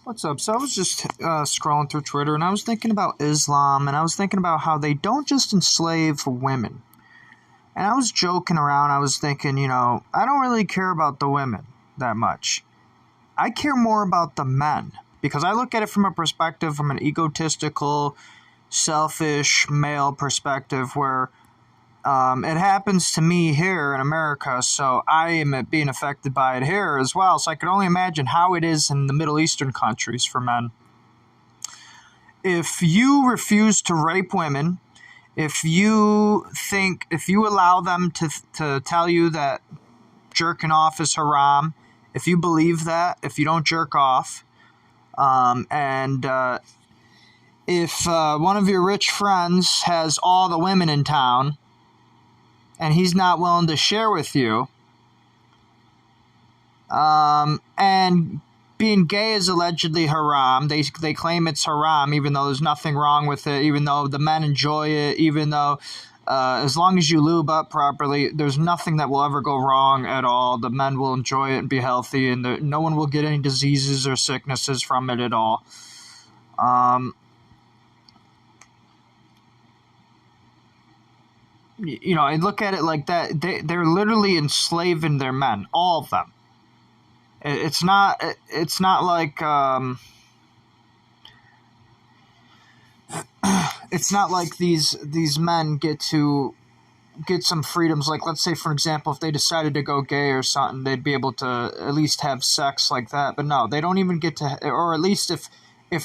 What's up? So I was just scrolling through Twitter, and I was thinking about Islam, and I was thinking about how they don't just enslave women. And I was joking around. I was thinking, I don't really care about the women that much. I care more about the men, because I look at it from a perspective, from an egotistical, selfish male perspective, where it happens to me here in America, so I am being affected by it here as well. So I can only imagine how it is in the Middle Eastern countries for men. If you refuse to rape women, if you allow them to tell you that jerking off is haram, if you believe that, if you don't jerk off, if one of your rich friends has all the women in town, and he's not willing to share with you, and being gay is allegedly haram. They claim it's haram, even though there's nothing wrong with it, even though the men enjoy it, even though as long as you lube up properly, there's nothing that will ever go wrong at all. The men will enjoy it and be healthy, and no one will get any diseases or sicknesses from it at all. I look at it like that. They're literally enslaving their men, all of them. It's not like it's not like these men get some freedoms. Like, let's say, for example, if they decided to go gay or something, they'd be able to at least have sex like that. But no, they don't even get to, or at least if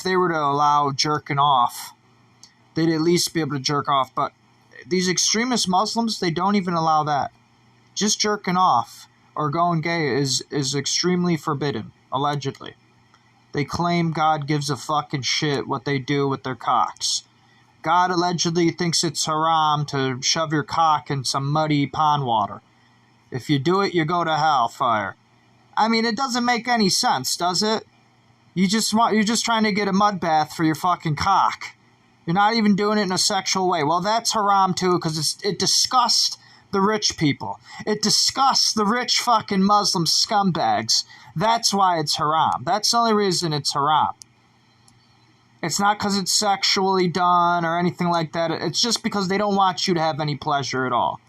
they were to allow jerking off, they'd at least be able to jerk off. But these extremist Muslims, they don't even allow that. Just jerking off or going gay is extremely forbidden, allegedly. They claim God gives a fucking shit what they do with their cocks. God allegedly thinks it's haram to shove your cock in some muddy pond water. If you do it, you go to hellfire. I mean, it doesn't make any sense, does it? You're just trying to get a mud bath for your fucking cock. You're not even doing it in a sexual way. Well, that's haram too, because it disgusts the rich people. It disgusts the rich fucking Muslim scumbags. That's why it's haram. That's the only reason it's haram. It's not because it's sexually done or anything like that. It's just because they don't want you to have any pleasure at all.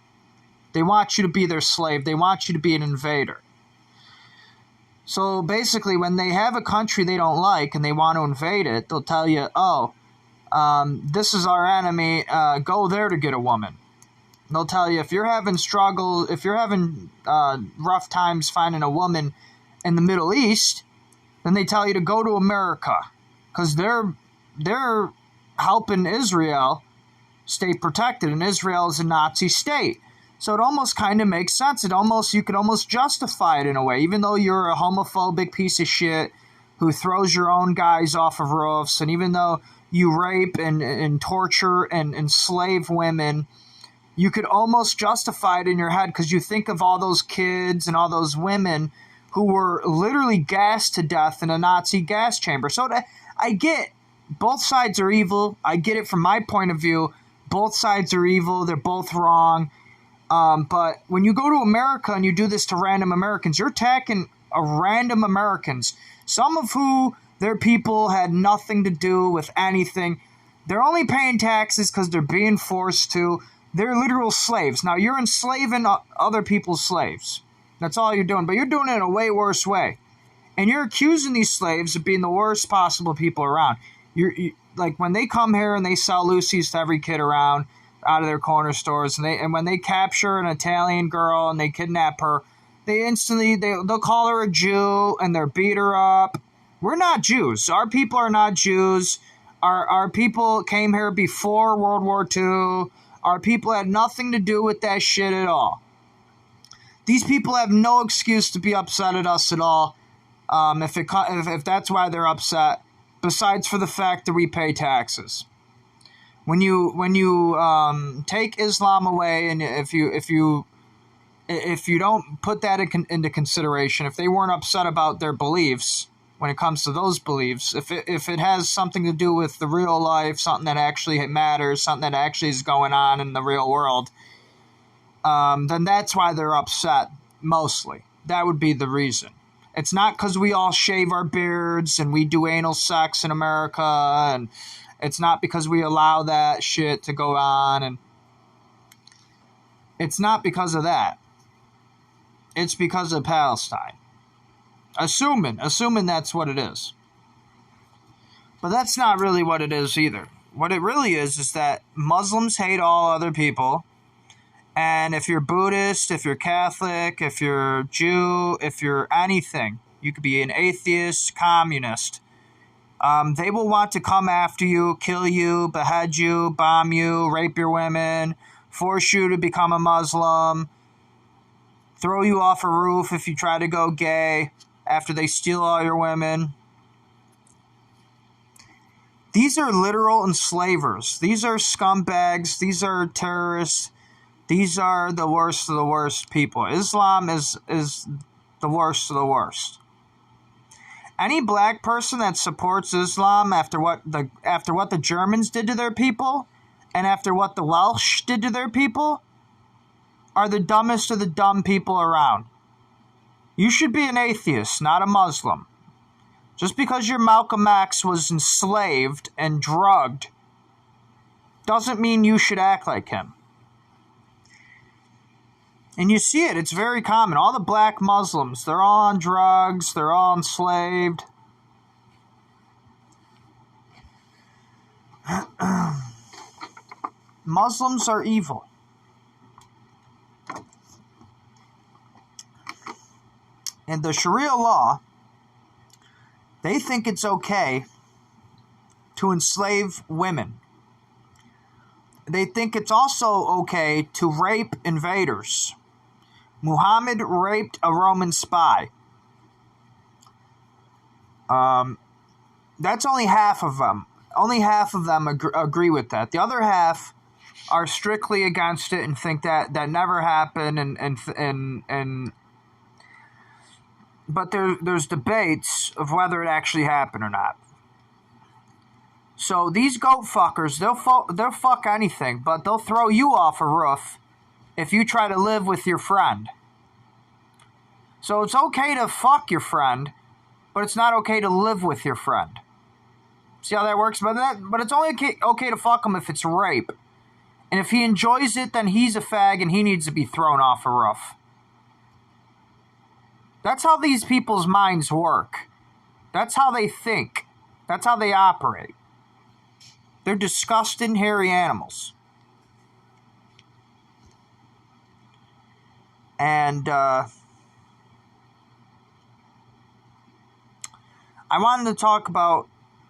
They want you to be their slave. They want you to be an invader. So basically, when they have a country they don't like and they want to invade it, they'll tell you, this is our enemy, go there to get a woman. They'll tell you, if you're having rough times finding a woman in the Middle East, then they tell you to go to America, because they're helping Israel stay protected, and Israel is a Nazi state. So it almost kind of makes sense. You could almost justify it in a way, even though you're a homophobic piece of shit who throws your own guys off of roofs, and even though you rape and torture and enslave women, you could almost justify it in your head, because you think of all those kids and all those women who were literally gassed to death in a Nazi gas chamber. So I get both sides are evil. I get it from my point of view. Both sides are evil. They're both wrong. But when you go to America and you do this to random Americans, you're attacking random Americans, some of who their people had nothing to do with anything. They're only paying taxes because they're being forced to. They're literal slaves. Now, you're enslaving other people's slaves. That's all you're doing. But you're doing it in a way worse way. And you're accusing these slaves of being the worst possible people around. Like, when they come here and they sell Lucy's to every kid around out of their corner stores, and when they capture an Italian girl and they kidnap her, they'll call her a Jew and they'll beat her up. We're not Jews. Our people are not Jews. Our people came here before World War II. Our people had nothing to do with that shit at all. These people have no excuse to be upset at us at all, if that's why they're upset, besides for the fact that we pay taxes. When you take Islam away, and if you don't put that into consideration, if they weren't upset about their beliefs, when it comes to those beliefs, if it has something to do with the real life, something that actually matters, something that actually is going on in the real world, then that's why they're upset, mostly. That would be the reason. It's not because we all shave our beards and we do anal sex in America, and it's not because we allow that shit to go on, and it's not because of that. It's because of Palestine. Assuming that's what it is. But that's not really what it is either. What it really is that Muslims hate all other people. And if you're Buddhist, if you're Catholic, if you're Jew, if you're anything, you could be an atheist, communist. They will want to come after you, kill you, behead you, bomb you, rape your women, force you to become a Muslim, throw you off a roof if you try to go gay after they steal all your women. These are literal enslavers. These are scumbags. These are terrorists. These are the worst of the worst people. Islam is the worst of the worst. Any black person that supports Islam after what the Germans did to their people and after what the Welsh did to their people are the dumbest of the dumb people around. You should be an atheist, not a Muslim. Just because your Malcolm X was enslaved and drugged doesn't mean you should act like him. And you see it. It's very common. All the black Muslims, they're all on drugs. They're all enslaved. Muslims are evil. And the Sharia law, they think it's okay to enslave women. They think it's also okay to rape invaders. Muhammad raped a Roman spy. That's only half of them. Only half of them agree with that. The other half are strictly against it and think that never happened. But there's debates of whether it actually happened or not. So these goat fuckers, they'll fuck anything, but they'll throw you off a roof if you try to live with your friend. So it's okay to fuck your friend, but it's not okay to live with your friend. See how that works? But it's only okay to fuck him if it's rape. And if he enjoys it, then he's a fag and he needs to be thrown off a roof. That's how these people's minds work. That's how they think. That's how they operate. They're disgusting, hairy animals. And I wanted to talk about,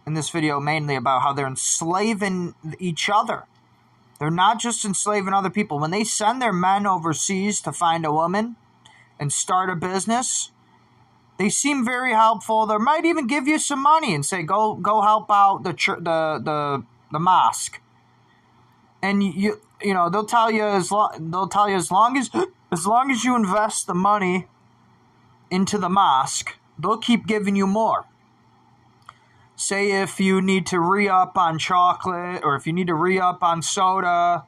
in this video, mainly about how they're enslaving each other. They're not just enslaving other people. When they send their men overseas to find a woman and start a business, they seem very helpful. They might even give you some money and say, go help out the mosque. And you know they'll tell you as long as you invest the money into the mosque, they'll keep giving you more. Say if you need to re-up on chocolate or if you need to re-up on soda,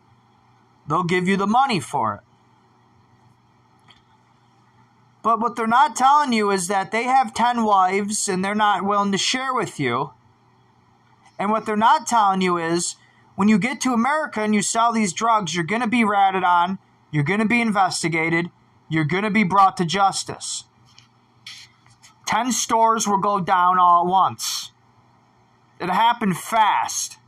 they'll give you the money for it. But what they're not telling you is that they have 10 wives and they're not willing to share with you. And what they're not telling you is when you get to America and you sell these drugs, you're going to be ratted on, you're going to be investigated, you're going to be brought to justice. 10 stores will go down all at once. It happened fast.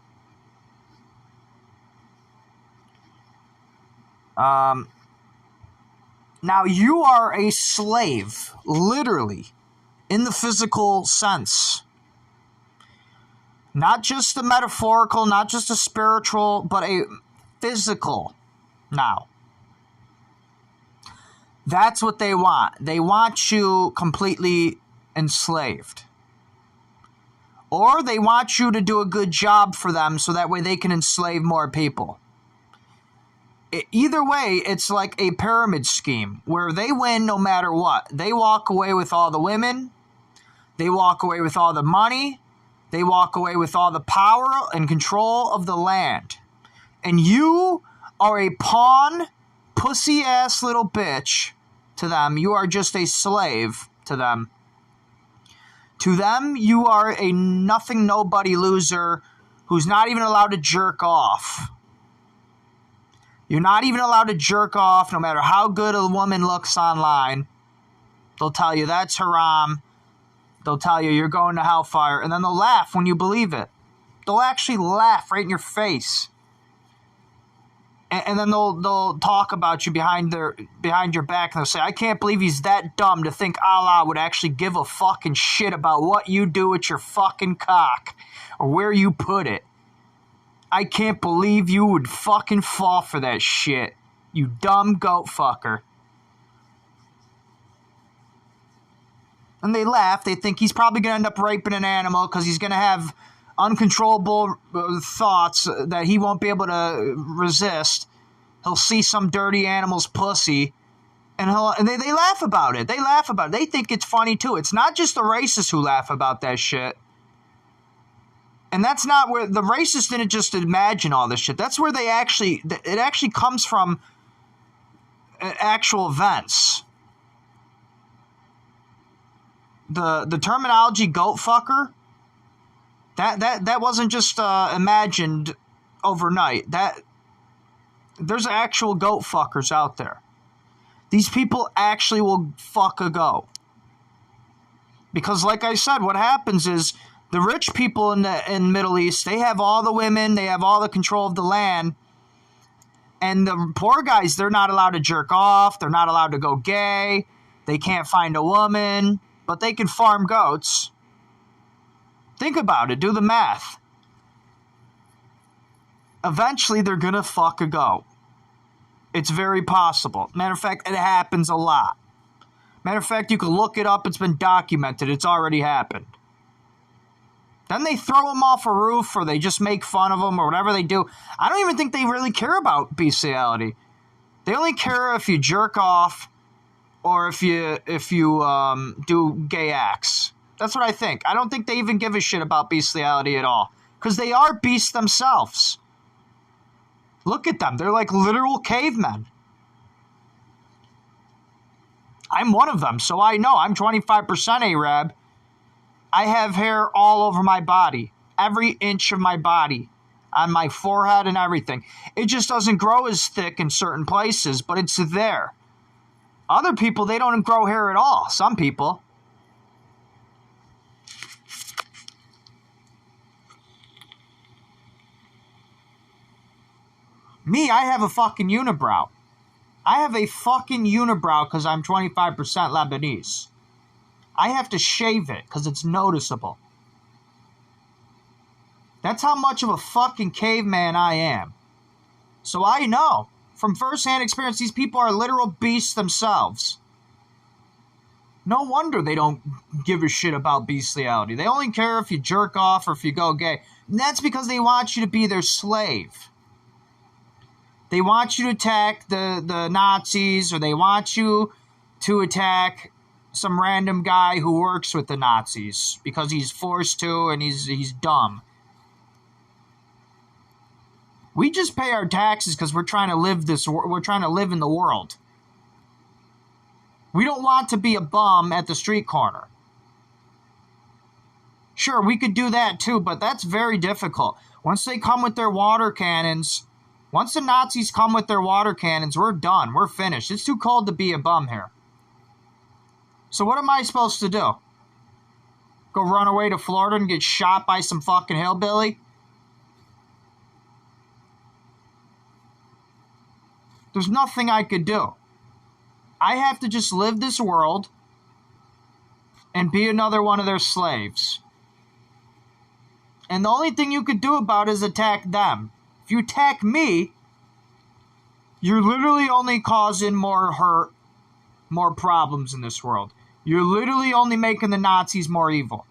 Now, you are a slave, literally, in the physical sense. Not just the metaphorical, not just a spiritual, but a physical now. That's what they want. They want you completely enslaved. Or they want you to do a good job for them so that way they can enslave more people. Either way, it's like a pyramid scheme where they win no matter what. They walk away with all the women. They walk away with all the money. They walk away with all the power and control of the land. And you are a pawn, pussy-ass little bitch to them. You are just a slave to them. To them, you are a nothing nobody loser who's not even allowed to jerk off. You're not even allowed to jerk off no matter how good a woman looks online. They'll tell you that's haram. They'll tell you you're going to hellfire. And then they'll laugh when you believe it. They'll actually laugh right in your face. And then they'll talk about you behind your back. And they'll say, I can't believe he's that dumb to think Allah would actually give a fucking shit about what you do with your fucking cock. Or where you put it. I can't believe you would fucking fall for that shit. You dumb goat fucker. And they laugh. They think he's probably going to end up raping an animal because he's going to have uncontrollable thoughts that he won't be able to resist. He'll see some dirty animal's pussy. And they laugh about it. They laugh about it. They think it's funny too. It's not just the racists who laugh about that shit. And that's not where the racists didn't just imagine all this shit. That's where it actually comes from actual events. The terminology goat fucker, that wasn't just imagined overnight. There's actual goat fuckers out there. These people actually will fuck a goat. Because like I said, what happens is the rich people in the Middle East, they have all the women, they have all the control of the land. And the poor guys, they're not allowed to jerk off, they're not allowed to go gay, they can't find a woman, but they can farm goats. Think about it, do the math. Eventually, they're going to fuck a goat. It's very possible. Matter of fact, it happens a lot. Matter of fact, you can look it up, it's been documented, it's already happened. Then they throw them off a roof or they just make fun of them or whatever they do. I don't even think they really care about bestiality. They only care if you jerk off or if you do gay acts. That's what I think. I don't think they even give a shit about bestiality at all. Because they are beasts themselves. Look at them. They're like literal cavemen. I'm one of them, so I know. I'm 25% Arab. I have hair all over my body, every inch of my body, on my forehead and everything. It just doesn't grow as thick in certain places, but it's there. Other people, they don't grow hair at all. Some people. Me, I have a fucking unibrow. I have a fucking unibrow because I'm 25% Lebanese. I have to shave it because it's noticeable. That's how much of a fucking caveman I am. So I know from firsthand experience, these people are literal beasts themselves. No wonder they don't give a shit about bestiality. They only care if you jerk off or if you go gay. And that's because they want you to be their slave. They want you to attack the Nazis, or they want you to attack some random guy who works with the Nazis because he's forced to and he's dumb. We just pay our taxes because we're trying to live in the world. We don't want to be a bum at the street corner. Sure, we could do that too, but that's very difficult. Once they come with their water cannons, once the Nazis come with their water cannons, we're done. We're finished. It's too cold to be a bum here. So what am I supposed to do? Go run away to Florida and get shot by some fucking hillbilly? There's nothing I could do. I have to just live this world and be another one of their slaves. And the only thing you could do about it is attack them. If you attack me, you're literally only causing more hurt, more problems in this world. You're literally only making the Nazis more evil.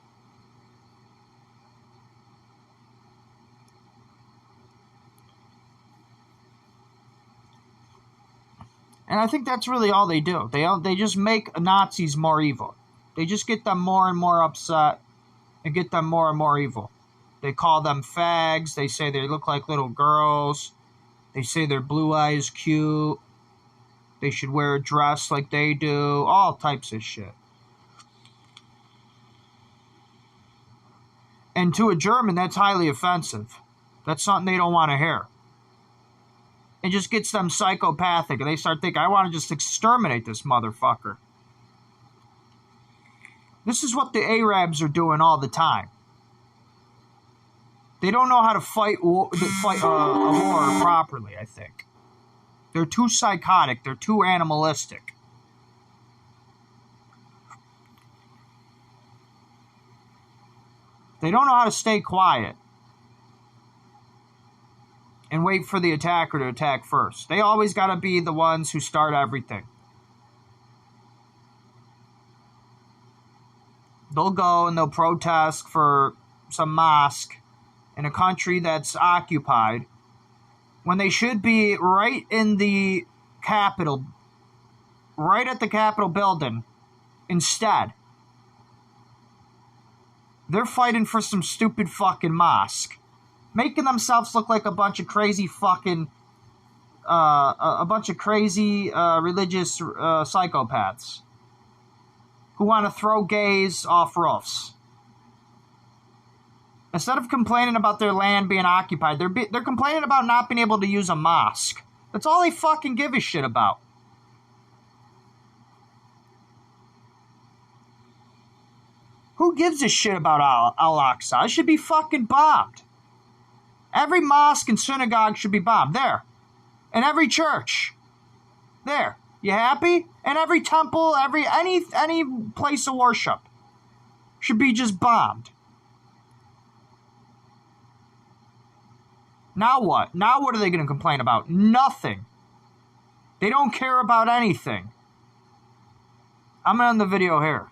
And I think that's really all they do. They just make Nazis more evil. They just get them more and more upset and get them more and more evil. They call them fags. They say they look like little girls. They say their blue eyes cute. They should wear a dress like they do. All types of shit. And to a German, that's highly offensive. That's something they don't want to hear. It just gets them psychopathic, and they start thinking, I want to just exterminate this motherfucker. This is what the Arabs are doing all the time. They don't know how to fight a war properly, I think. They're too psychotic. They're too animalistic. They don't know how to stay quiet and wait for the attacker to attack first. They always got to be the ones who start everything. They'll go and they'll protest for some mosque in a country that's occupied when they should be right in the Capitol, right at the Capitol building. Instead, they're fighting for some stupid fucking mosque, making themselves look like a bunch of crazy fucking, religious psychopaths who want to throw gays off roofs. Instead of complaining about their land being occupied, they're complaining about not being able to use a mosque. That's all they fucking give a shit about. Who gives a shit about Al-Aqsa? It should be fucking bombed. Every mosque and synagogue should be bombed. There. And every church. There. You happy? And every temple, any place of worship should be just bombed. Now what? Now what are they going to complain about? Nothing. They don't care about anything. I'm going to end the video here.